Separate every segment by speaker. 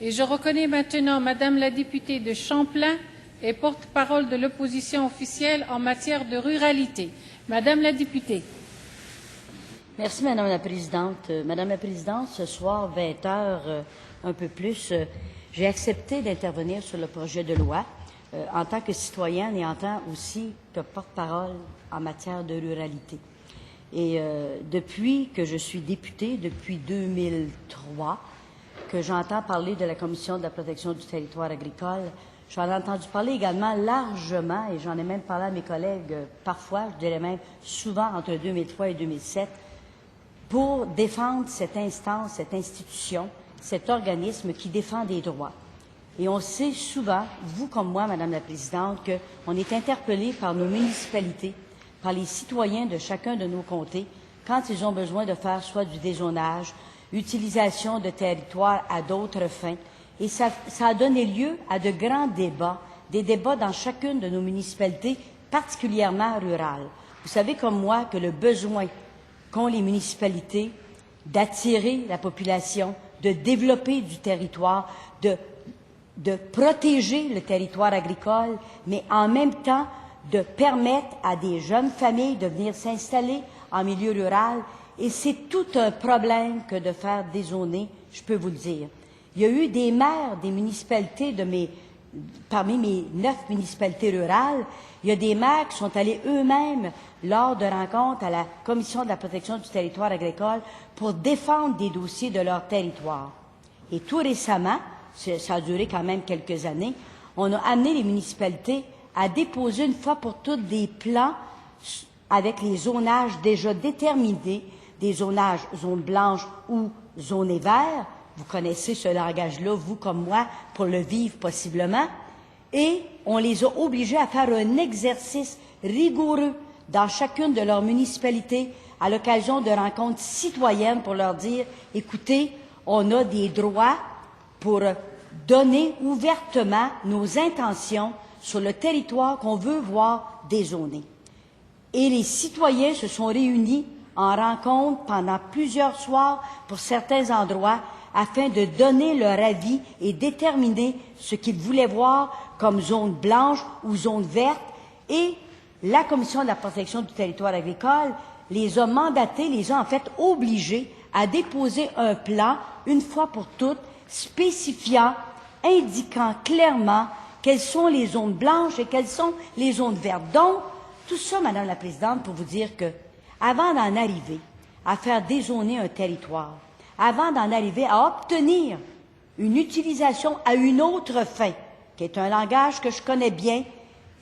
Speaker 1: Et je reconnais maintenant Madame la députée de Champlain et porte-parole de l'opposition officielle en matière de ruralité. Madame la députée.
Speaker 2: Merci, Madame la Présidente. Madame la Présidente, ce soir, 20 heures, un peu plus, j'ai accepté d'intervenir sur le projet de loi en tant que citoyenne et en tant aussi que porte-parole en matière de ruralité. Et depuis que je suis députée, depuis 2003, que j'entends parler de la Commission de la protection du territoire agricole, j'en ai entendu parler également largement, et j'en ai même parlé à mes collègues parfois, je dirais même souvent entre 2003 et 2007, pour défendre cette instance, cette institution, cet organisme qui défend des droits. Et on sait souvent, vous comme moi, Madame la Présidente, qu'on est interpellé par nos municipalités, par les citoyens de chacun de nos comtés, quand ils ont besoin de faire soit du dézonage, utilisation de territoire à d'autres fins. Et ça a donné lieu à de grands débats, des débats dans chacune de nos municipalités, particulièrement rurales. Vous savez comme moi que le besoin qu'ont les municipalités d'attirer la population, de développer du territoire, de protéger le territoire agricole, mais en même temps de permettre à des jeunes familles de venir s'installer en milieu rural. Et c'est tout un problème que de faire dézoner, je peux vous le dire. Il y a eu des maires des municipalités parmi mes 9 municipalités rurales, il y a des maires qui sont allés eux-mêmes lors de rencontres à la Commission de la protection du territoire agricole pour défendre des dossiers de leur territoire. Et tout récemment, ça a duré quand même quelques années, on a amené les municipalités à déposer une fois pour toutes des plans avec les zonages déjà déterminés, des zonages zone blanche ou zone vert. Vous connaissez ce langage-là, vous comme moi, pour le vivre possiblement. Et on les a obligés à faire un exercice rigoureux dans chacune de leurs municipalités à l'occasion de rencontres citoyennes pour leur dire, écoutez, on a des droits pour donner ouvertement nos intentions sur le territoire qu'on veut voir dézoné. Et les citoyens se sont réunis en rencontre pendant plusieurs soirs pour certains endroits afin de donner leur avis et déterminer ce qu'ils voulaient voir comme zone blanche ou zone verte. Et la Commission de la protection du territoire agricole les a mandatés, les a en fait obligés à déposer un plan, une fois pour toutes, spécifiant, indiquant clairement quelles sont les zones blanches et quelles sont les zones vertes. Donc, tout ça, Madame la Présidente, pour vous dire que, avant d'en arriver à faire dézoner un territoire, avant d'en arriver à obtenir une utilisation à une autre fin, qui est un langage que je connais bien,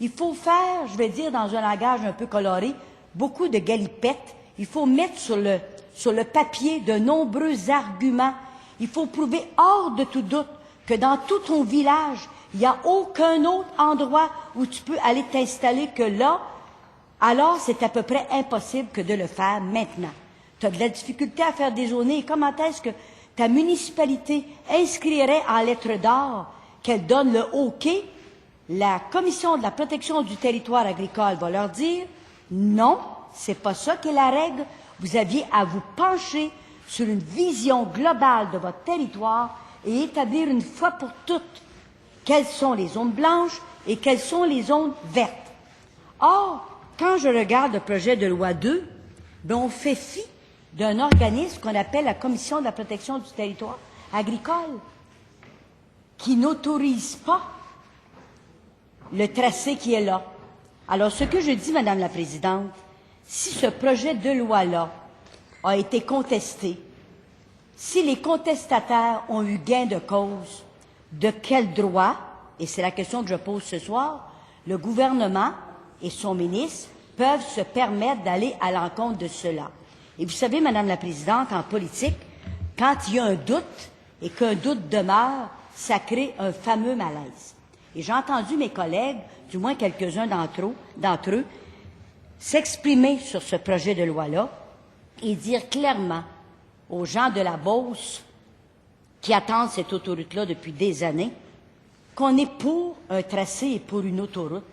Speaker 2: il faut faire, je vais dire dans un langage un peu coloré, beaucoup de galipettes. Il faut mettre sur le papier de nombreux arguments. Il faut prouver hors de tout doute que dans tout ton village, il n'y a aucun autre endroit où tu peux aller t'installer que là. Alors, c'est à peu près impossible que de le faire maintenant. Tu as de la difficulté à faire dézoner. Et comment est-ce que ta municipalité inscrirait en lettres d'or qu'elle donne le OK? La Commission de la protection du territoire agricole va leur dire non, c'est pas ça qui est la règle. Vous aviez à vous pencher sur une vision globale de votre territoire et établir une fois pour toutes quelles sont les zones blanches et quelles sont les zones vertes. Or, quand je regarde le projet de loi 2, on fait fi d'un organisme qu'on appelle la Commission de la protection du territoire agricole, qui n'autorise pas le tracé qui est là. Alors, ce que je dis, Madame la Présidente, si ce projet de loi-là a été contesté, si les contestataires ont eu gain de cause, de quel droit, et c'est la question que je pose ce soir, le gouvernement et son ministre peuvent se permettre d'aller à l'encontre de cela. Et vous savez, Madame la Présidente, en politique, quand il y a un doute et qu'un doute demeure, ça crée un fameux malaise. Et j'ai entendu mes collègues, du moins quelques-uns d'entre eux, s'exprimer sur ce projet de loi-là et dire clairement aux gens de la Beauce qui attendent cette autoroute-là depuis des années qu'on est pour un tracé et pour une autoroute,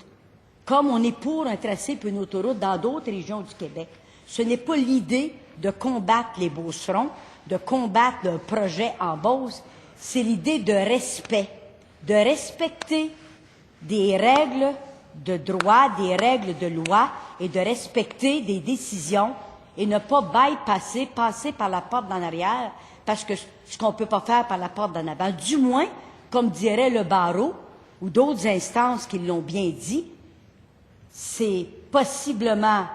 Speaker 2: comme on est pour un tracé et pour une autoroute dans d'autres régions du Québec. Ce n'est pas l'idée de combattre les Beaucerons, de combattre un projet en Beauce, c'est l'idée de respect, de respecter des règles de droit, des règles de loi et de respecter des décisions et ne pas passer par la porte d'en arrière, parce que ce qu'on ne peut pas faire par la porte d'en avant, du moins, comme dirait le barreau ou d'autres instances qui l'ont bien dit, c'est possiblement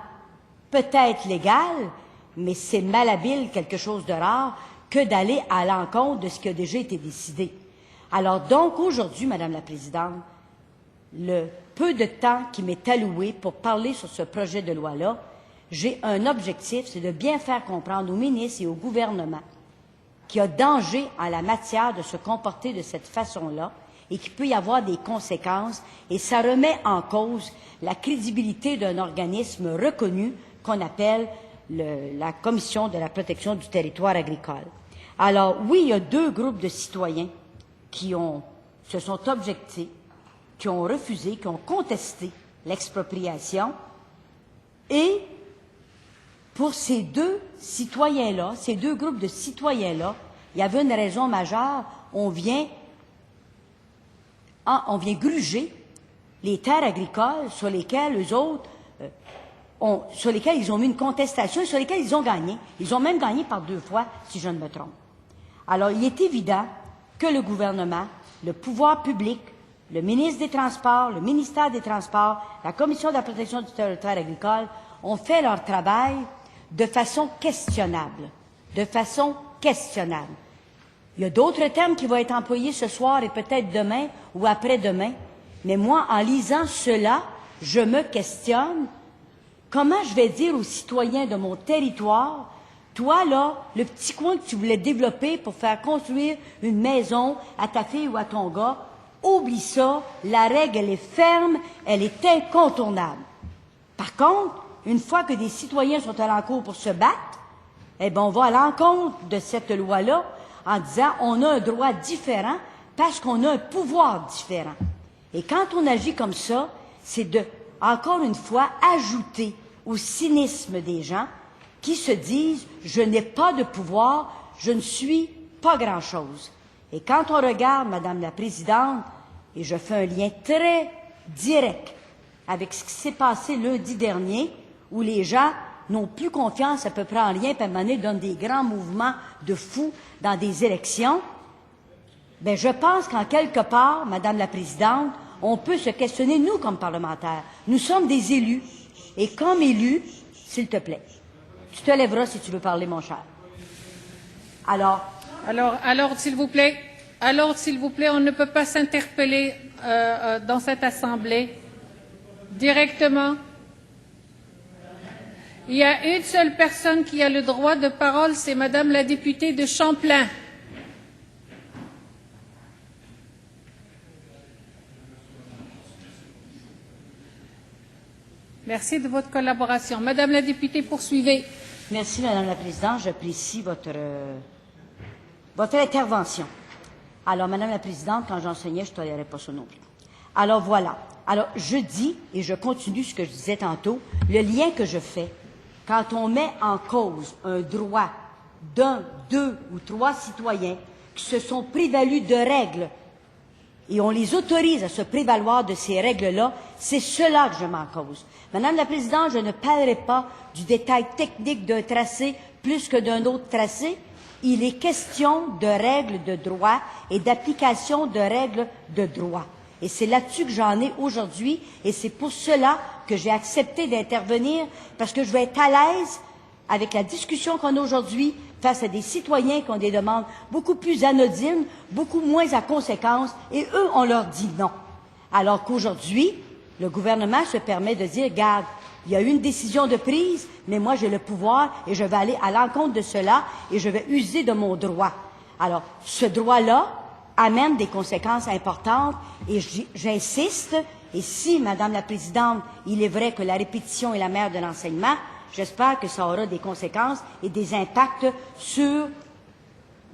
Speaker 2: peut-être légal, mais c'est malhabile, quelque chose de rare, que d'aller à l'encontre de ce qui a déjà été décidé. Alors donc, aujourd'hui, Madame la Présidente, le peu de temps qui m'est alloué pour parler sur ce projet de loi-là, j'ai un objectif, c'est de bien faire comprendre aux ministres et au gouvernement qu'il y a danger en la matière de se comporter de cette façon-là et qu'il peut y avoir des conséquences, et ça remet en cause la crédibilité d'un organisme reconnu qu'on appelle la Commission de la protection du territoire agricole. Alors, oui, il y a deux groupes de citoyens qui se sont objectés, qui ont refusé, qui ont contesté l'expropriation, et pour ces deux citoyens-là, ces deux groupes de citoyens-là, il y avait une raison majeure. On vient gruger les terres agricoles sur lesquelles eux autres, sur lesquelles ils ont mis une contestation et sur lesquelles ils ont gagné. Ils ont même gagné par 2 fois, si je ne me trompe. Alors, il est évident que le gouvernement, le pouvoir public, le ministre des Transports, le ministère des Transports, la Commission de la protection du territoire agricole ont fait leur travail de façon questionnable. De façon questionnable. Il y a d'autres termes qui vont être employés ce soir et peut-être demain ou après-demain, mais moi, en lisant cela, je me questionne comment je vais dire aux citoyens de mon territoire, toi, là, le petit coin que tu voulais développer pour faire construire une maison à ta fille ou à ton gars, oublie ça, la règle, elle est ferme, elle est incontournable. Par contre, une fois que des citoyens sont à l'encontre pour se battre, eh bien, on va à l'encontre de cette loi-là en disant on a un droit différent parce qu'on a un pouvoir différent. Et quand on agit comme ça, c'est de, encore une fois, ajouter au cynisme des gens qui se disent « je n'ai pas de pouvoir, je ne suis pas grand-chose ». Et quand on regarde, Madame la Présidente, et je fais un lien très direct avec ce qui s'est passé lundi dernier, où les gens n'ont plus confiance à peu près en rien, puis à un moment donné donnent des grands mouvements de fous dans des élections, bien, je pense qu'en quelque part, Madame la Présidente, on peut se questionner, nous, comme parlementaires. Nous sommes des élus. Et comme élus, s'il te plaît, tu te lèveras si tu veux parler, mon cher. Alors,
Speaker 1: s'il vous plaît, on ne peut pas s'interpeller dans cette Assemblée directement. Il y a une seule personne qui a le droit de parole, c'est Madame la députée de Champlain. Merci de votre collaboration. Madame la députée, poursuivez.
Speaker 2: Merci, Madame la Présidente. J'apprécie votre intervention. Alors, Madame la Présidente, quand j'enseignais, je ne tolérais pas ça non plus. Alors, voilà. Alors, je dis, et je continue ce que je disais tantôt, le lien que je fais, quand on met en cause un droit d'un, 2 ou 3 citoyens qui se sont prévalus de règles et on les autorise à se prévaloir de ces règles-là, c'est cela que je mets en cause. Madame la Présidente, je ne parlerai pas du détail technique d'un tracé plus que d'un autre tracé. Il est question de règles de droit et d'application de règles de droit. Et c'est là-dessus que j'en ai aujourd'hui, et c'est pour cela que j'ai accepté d'intervenir, parce que je vais être à l'aise avec la discussion qu'on a aujourd'hui face à des citoyens qui ont des demandes beaucoup plus anodines, beaucoup moins à conséquences, et eux, on leur dit non. Alors qu'aujourd'hui, le gouvernement se permet de dire, regarde, il y a eu une décision de prise, mais moi j'ai le pouvoir et je vais aller à l'encontre de cela et je vais user de mon droit. Alors, ce droit-là amène des conséquences importantes et j'insiste, et si, Madame la Présidente, il est vrai que la répétition est la mère de l'enseignement, j'espère que ça aura des conséquences et des impacts sur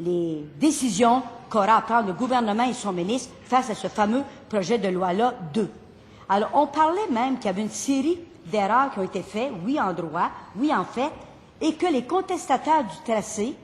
Speaker 2: les décisions qu'aura à prendre le gouvernement et son ministre face à ce fameux projet de loi-là 2. Alors, on parlait même qu'il y avait une série d'erreurs qui ont été faites, oui en droit, oui en fait, et que les contestataires du tracé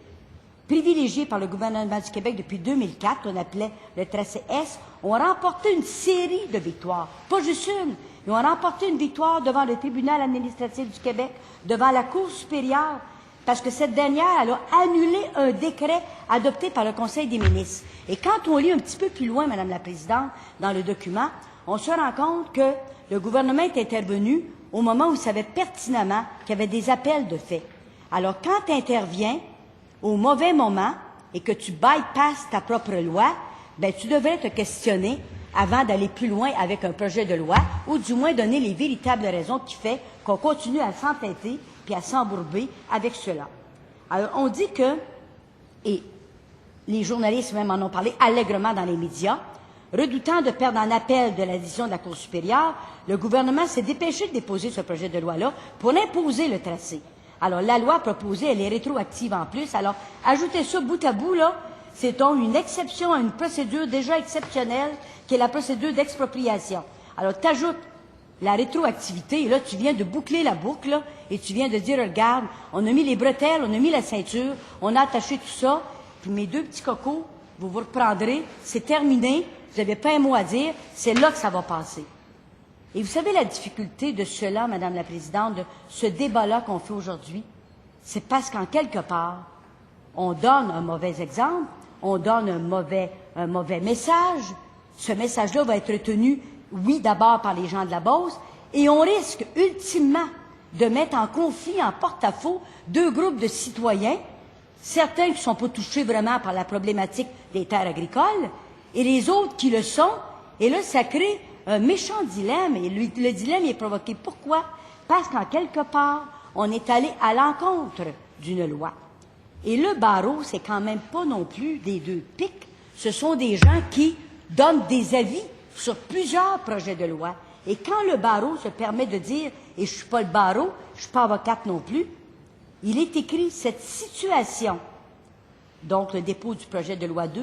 Speaker 2: privilégiés par le gouvernement du Québec depuis 2004, qu'on appelait le tracé S, ont remporté une série de victoires. Pas juste une. Ils ont remporté une victoire devant le tribunal administratif du Québec, devant la Cour supérieure, parce que cette dernière, elle a annulé un décret adopté par le Conseil des ministres. Et quand on lit un petit peu plus loin, Madame la Présidente, dans le document, on se rend compte que le gouvernement est intervenu au moment où il savait pertinemment qu'il y avait des appels de fait. Alors, quand tu interviens au mauvais moment et que tu bypasses ta propre loi, ben tu devrais te questionner avant d'aller plus loin avec un projet de loi, ou du moins donner les véritables raisons qui font qu'on continue à s'entêter puis à s'embourber avec cela. Alors, on dit que, et les journalistes même en ont parlé allègrement dans les médias, redoutant de perdre en appel de la décision de la Cour supérieure, le gouvernement s'est dépêché de déposer ce projet de loi-là pour imposer le tracé. Alors, la loi proposée, elle est rétroactive en plus. Alors, ajoutez ça bout à bout, là, c'est donc une exception à une procédure déjà exceptionnelle, qui est la procédure d'expropriation. Alors, tu ajoutes la rétroactivité, et là, tu viens de boucler la boucle, là, et tu viens de dire, regarde, on a mis les bretelles, on a mis la ceinture, on a attaché tout ça, puis mes deux petits cocos, vous vous reprendrez, c'est terminé, vous n'avez pas un mot à dire, c'est là que ça va passer. Et vous savez la difficulté de cela, Madame la Présidente, de ce débat-là qu'on fait aujourd'hui? C'est parce qu'en quelque part, on donne un mauvais exemple, on donne un mauvais message. Ce message-là va être retenu, oui, d'abord par les gens de la Beauce, et on risque ultimement de mettre en conflit, en porte-à-faux, deux groupes de citoyens, certains qui ne sont pas touchés vraiment par la problématique des terres agricoles, et les autres qui le sont, et là, ça crée un méchant dilemme, et le dilemme est provoqué. Pourquoi? Parce qu'en quelque part, on est allé à l'encontre d'une loi. Et le barreau, c'est quand même pas non plus des deux pics, ce sont des gens qui donnent des avis sur plusieurs projets de loi. Et quand le barreau se permet de dire, et je suis pas le barreau, je suis pas avocate non plus, il est écrit, cette situation, donc le dépôt du projet de loi 2,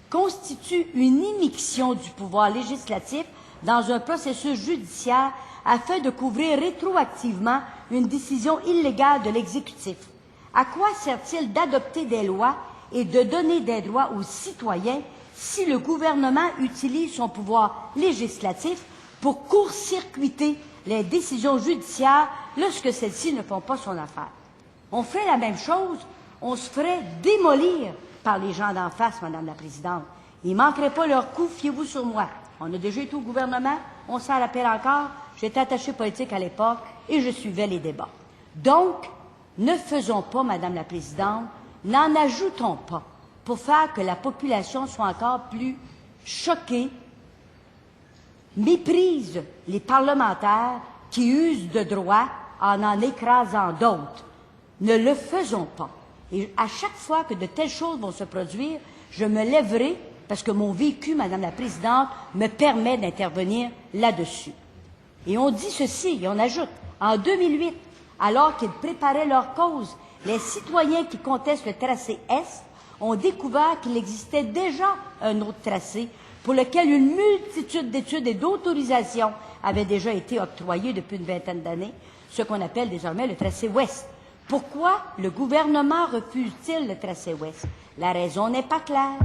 Speaker 2: constitue une immixtion du pouvoir législatif dans un processus judiciaire afin de couvrir rétroactivement une décision illégale de l'exécutif. À quoi sert-il d'adopter des lois et de donner des droits aux citoyens si le gouvernement utilise son pouvoir législatif pour court-circuiter les décisions judiciaires lorsque celles-ci ne font pas son affaire? On ferait la même chose, on se ferait démolir par les gens d'en face, Madame la Présidente. Ils ne manqueraient pas leur coup, fiez-vous sur moi. On a déjà été au gouvernement, on s'en rappelle encore, j'étais attachée politique à l'époque et je suivais les débats. Donc, ne faisons pas, Madame la Présidente, n'en ajoutons pas pour faire que la population soit encore plus choquée, méprise les parlementaires qui usent de droit en écrasant d'autres. Ne le faisons pas. Et à chaque fois que de telles choses vont se produire, je me lèverai parce que mon vécu, Madame la Présidente, me permet d'intervenir là-dessus. Et on dit ceci, et on ajoute, en 2008, alors qu'ils préparaient leur cause, les citoyens qui contestent le tracé Est ont découvert qu'il existait déjà un autre tracé pour lequel une multitude d'études et d'autorisations avaient déjà été octroyées depuis une vingtaine d'années, ce qu'on appelle désormais le tracé Ouest. Pourquoi le gouvernement refuse-t-il le tracé Ouest? La raison n'est pas claire.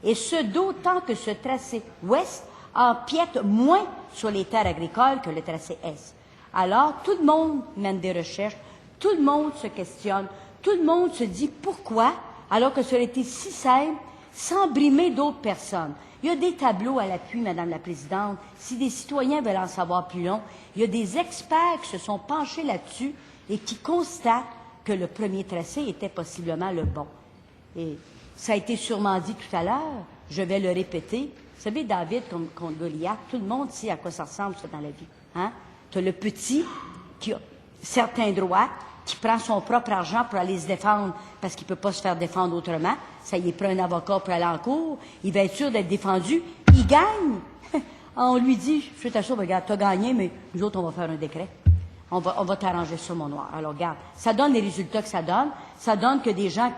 Speaker 2: Et ce, d'autant que ce tracé Ouest empiète moins sur les terres agricoles que le tracé Est. Alors, tout le monde mène des recherches, tout le monde se questionne, tout le monde se dit pourquoi, alors que ça aurait été si simple, sans brimer d'autres personnes. Il y a des tableaux à l'appui, Madame la Présidente. Si des citoyens veulent en savoir plus long, il y a des experts qui se sont penchés là-dessus et qui constatent que le premier tracé était possiblement le bon. Et ça a été sûrement dit tout à l'heure, je vais le répéter. Vous savez, David contre Goliath, tout le monde sait à quoi ça ressemble, ça, dans la vie. Hein? Tu as le petit qui a certains droits, qui prend son propre argent pour aller se défendre parce qu'il ne peut pas se faire défendre autrement. Ça y est, prend un avocat pour aller en cours. Il va être sûr d'être défendu. Il gagne. On lui dit, je t'assure, regarde, tu as gagné, mais nous autres, on va faire un décret. On va t'arranger ça, mon noir. Alors, regarde, ça donne les résultats que ça donne. Ça donne que des gens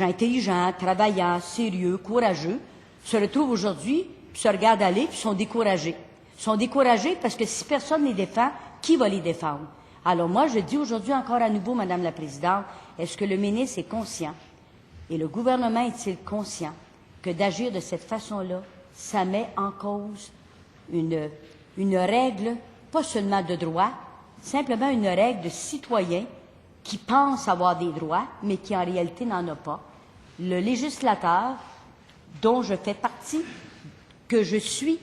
Speaker 2: intelligents, travaillants, sérieux, courageux, se retrouvent aujourd'hui, puis se regardent aller, puis sont découragés. Ils sont découragés parce que si personne ne les défend, qui va les défendre? Alors moi, je dis aujourd'hui encore à nouveau, Madame la Présidente, est-ce que le ministre est conscient Et le gouvernement est-il conscient que d'agir de cette façon-là, ça met en cause une règle, pas seulement de droit, simplement une règle de citoyen qui pense avoir des droits, mais qui en réalité n'en a pas. Le législateur, dont je fais partie, que je suis,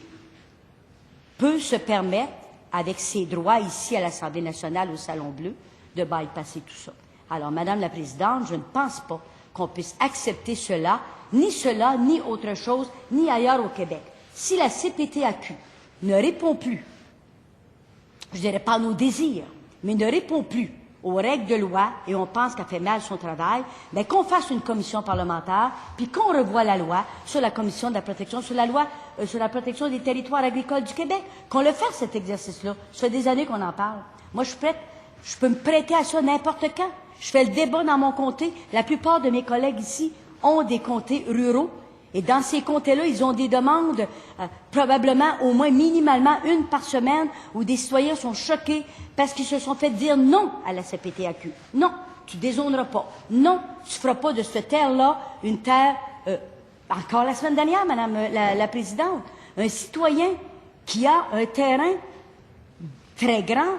Speaker 2: peut se permettre, avec ses droits ici à l'Assemblée nationale, au Salon Bleu, de bypasser tout ça. Alors, Madame la Présidente, je ne pense pas qu'on puisse accepter cela, ni autre chose, ni ailleurs au Québec. Si la CPTAQ ne répond plus, je dirais pas à nos désirs, mais ne répond plus aux règles de loi et on pense qu'elle fait mal son travail, bien qu'on fasse une commission parlementaire, puis qu'on revoie la loi sur la commission de la protection, sur la loi sur la protection des territoires agricoles du Québec, qu'on le fasse cet exercice-là. Ça fait des années qu'on en parle. Moi, je suis prête, je peux me prêter à ça n'importe quand. Je fais le débat dans mon comté. La plupart de mes collègues ici ont des comtés ruraux. Et dans ces comtés-là, ils ont des demandes, probablement au moins minimalement une par semaine, où des citoyens sont choqués parce qu'ils se sont fait dire non à la CPTAQ. Non, tu dézoneras pas. Non, tu feras pas de cette terre-là une terre... encore la semaine dernière, Madame la Présidente, un citoyen qui a un terrain très grand,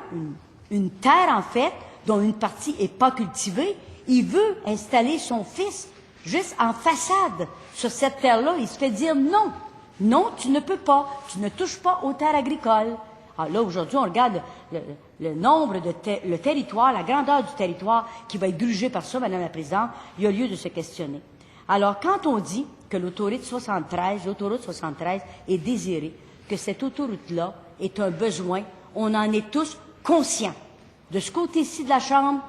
Speaker 2: une terre en fait, dont une partie est pas cultivée, il veut installer son fils juste en façade sur cette terre-là. Il se fait dire non. Non, tu ne peux pas. Tu ne touches pas aux terres agricoles. Alors là, aujourd'hui, on regarde le nombre le territoire, la grandeur du territoire qui va être grugé par ça, Madame la Présidente. Il y a lieu de se questionner. Alors, quand on dit que l'autoroute 73 est désirée, que cette autoroute-là est un besoin, on en est tous conscients. De ce côté-ci de la Chambre,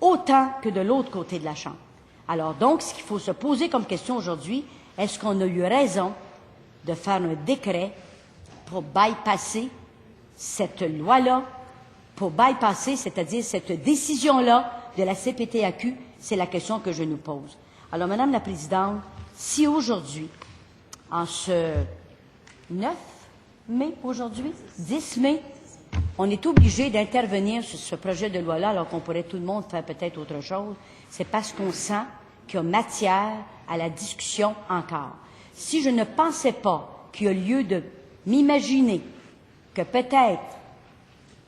Speaker 2: autant que de l'autre côté de la Chambre. Alors donc, ce qu'il faut se poser comme question aujourd'hui, est-ce qu'on a eu raison de faire un décret pour bypasser cette loi-là, pour bypasser, c'est-à-dire cette décision-là de la CPTAQ? C'est la question que je nous pose. Alors, Madame la Présidente, si aujourd'hui, en ce 9 mai, aujourd'hui, 10 mai, on est obligé d'intervenir sur ce projet de loi-là, alors qu'on pourrait tout le monde faire peut-être autre chose, c'est parce qu'on sent qu'il y a matière à la discussion encore. Si je ne pensais pas qu'il y a lieu de m'imaginer que peut-être,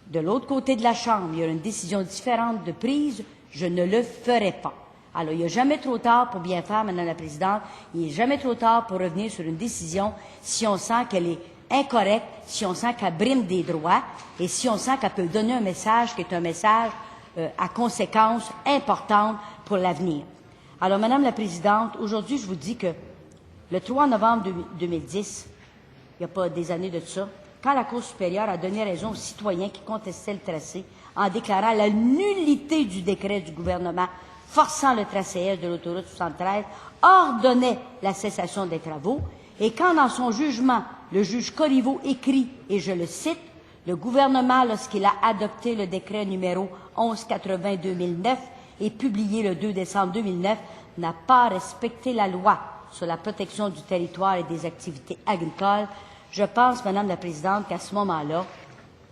Speaker 2: de l'autre côté de la Chambre, il y aura une décision différente de prise, je ne le ferai pas. Alors, il n'y a jamais trop tard pour bien faire, Madame la Présidente. Il n'est jamais trop tard pour revenir sur une décision si on sent qu'elle est incorrecte, si on sent qu'elle brime des droits et si on sent qu'elle peut donner un message qui est un message à conséquences importantes pour l'avenir. Alors, Madame la Présidente, aujourd'hui, je vous dis que le 3 novembre 2010, il n'y a pas des années de ça, quand la Cour supérieure a donné raison aux citoyens qui contestaient le tracé en déclarant la nullité du décret du gouvernement forçant le tracéage de l'autoroute 73, ordonnait la cessation des travaux, et quand dans son jugement, le juge Corriveau écrit, et je le cite, « Le gouvernement, lorsqu'il a adopté le décret numéro 1180-2009 et publié le 2 décembre 2009, n'a pas respecté la loi sur la protection du territoire et des activités agricoles. » Je pense, Madame la Présidente, qu'à ce moment-là,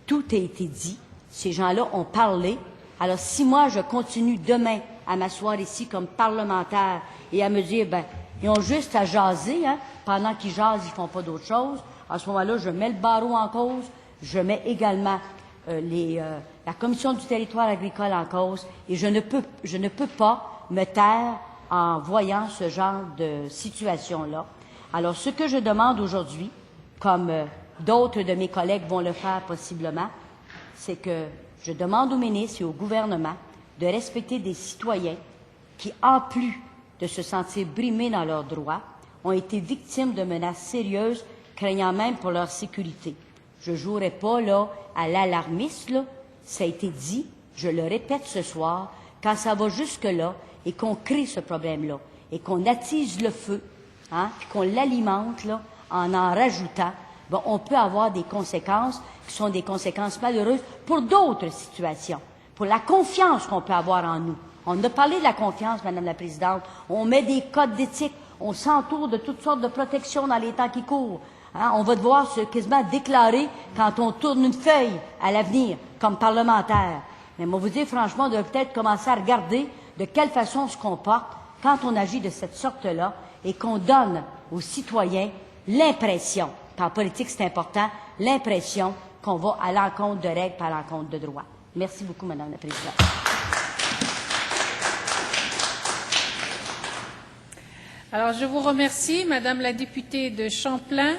Speaker 2: tout a été dit. Ces gens-là ont parlé. Alors, si moi, je continue demain à m'asseoir ici comme parlementaire et à me dire, ben, ils ont juste à jaser, hein, pendant qu'ils jasent, ils font pas d'autre chose. À ce moment-là, je mets le barreau en cause, je mets également la Commission du territoire agricole en cause, et je ne peux pas me taire en voyant ce genre de situation-là. Alors, ce que je demande aujourd'hui, comme d'autres de mes collègues vont le faire possiblement, c'est que je demande au ministre et au gouvernement de respecter des citoyens qui, en plus de se sentir brimés dans leurs droits, ont été victimes de menaces sérieuses, craignant même pour leur sécurité. Je ne jouerai pas là à l'alarmiste, là. Ça a été dit, je le répète ce soir, quand ça va jusque-là et qu'on crée ce problème-là et qu'on attise le feu, hein, puis qu'on l'alimente là, en rajoutant, bon, on peut avoir des conséquences qui sont des conséquences malheureuses pour d'autres situations, pour la confiance qu'on peut avoir en nous. On a parlé de la confiance, Madame la Présidente. On met des codes d'éthique. On s'entoure de toutes sortes de protections dans les temps qui courent. Hein? On va devoir se quasiment déclarer quand on tourne une feuille à l'avenir, comme parlementaire. Mais moi, vous dire franchement, on devrait peut-être commencer à regarder de quelle façon on se comporte quand on agit de cette sorte-là et qu'on donne aux citoyens l'impression, en politique c'est important, l'impression qu'on va à l'encontre de règles, pas à l'encontre de droits. Merci beaucoup, Madame la Présidente.
Speaker 1: Alors, je vous remercie, Madame la députée de Champlain.